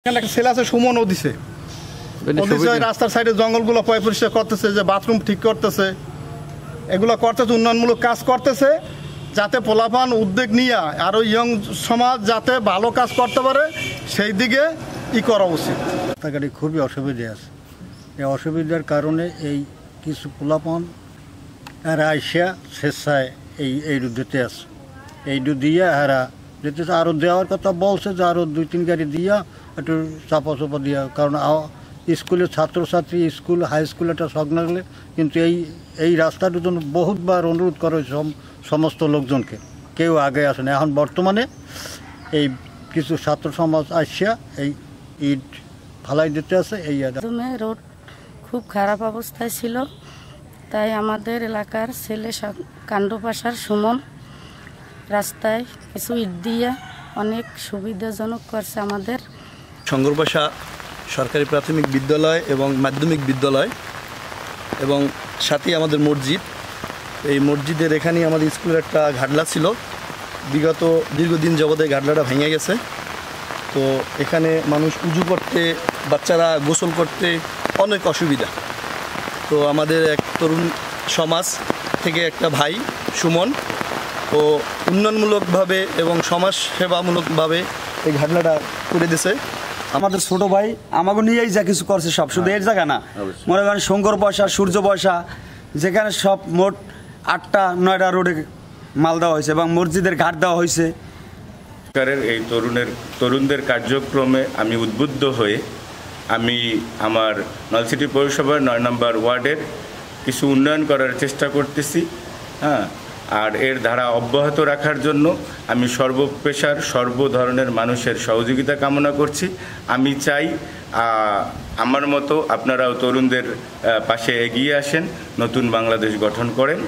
এখানে একটা ছেলে আছে সুমনও দিছে রাস্তার সাইডে জঙ্গলগুলো পরিষ্কার করতেছে, যে বাথরুম ঠিক করতেছে, এগুলো করতেছে, উন্নয়নমূলক কাজ করতেছে, যাতে পোলাপান উদ্যোগ নিয়ে আরও ইয়ং সমাজ যাতে ভালো কাজ করতে পারে সেই দিকে করা উচিত। রাস্তাঘাটে খুবই অসুবিধা আছে। এই অসুবিধার কারণে এই কিছু পোলাপান এরা আইসা স্বেচ্ছায় এই দিতে আছে, এই দিয়ে এরা যেতে আরও দেওয়ার কথা বলছে, যে আরও 2-3 গাড়ি দিয়া একটু চাপা দিয়া, কারণ স্কুলের ছাত্রছাত্রী স্কুল হাই স্কুল একটা শখ লাগলে, কিন্তু এই রাস্তাটার জন্য বহুতবার অনুরোধ করা হয়েছে সমস্ত লোকজনকে, কেউ আগে আসে না। এখন বর্তমানে এই কিছু ছাত্র সমাজ আসিয়া এই ইট ফালাই দিতে আছে। এই রোড খুব খারাপ অবস্থায় ছিল, তাই আমাদের এলাকার ছেলে কাণ্ডপাশার সুমন রাস্তায় কিছু ইট দিয়ে অনেক সুবিধাজনক করছে আমাদের। শঙ্করপাশা সরকারি প্রাথমিক বিদ্যালয় এবং মাধ্যমিক বিদ্যালয় এবং সাথে আমাদের মসজিদ, এই মসজিদের এখানেই আমাদের স্কুলের একটা ঘাটলা ছিল, বিগত দীর্ঘদিন যাবতে ঘাটলাটা ভেঙে গেছে। তো এখানে মানুষ উজু করতে, বাচ্চারা গোসল করতে অনেক অসুবিধা। তো আমাদের এক তরুণ সমাজ থেকে একটা ভাই সুমন ও উন্নয়নমূলকভাবে এবং সমাজ সেবামূলকভাবে এই ঘাটলাটা করে দিয়েছে। আমাদের ছোট ভাই আমাকে নিয়েই যা কিছু করছে সব, শুধু এর জায়গা না, মনে করেন শঙ্কর পয়সা, সূর্য পয়সা, যেখানে সব মোট 8টা-9টা রোডে মাল দেওয়া হয়েছে এবং মসজিদের ঘাট দেওয়া হয়েছে। সরকারের এই তরুণদের কার্যক্রমে আমি উদ্বুদ্ধ হয়ে আমি আমার নলছিটি পৌরসভার 9 নম্বর ওয়ার্ডের কিছু উন্নয়ন করার চেষ্টা করতেছি। আর এর ধারা অব্যাহত রাখার জন্য আমি সর্বপেশার সর্বধরনের মানুষের সহযোগিতা কামনা করছি। আমি চাই আমার মতো আপনারাও তরুণদের পাশে এগিয়ে আসেন, নতুন বাংলাদেশ গঠন করেন।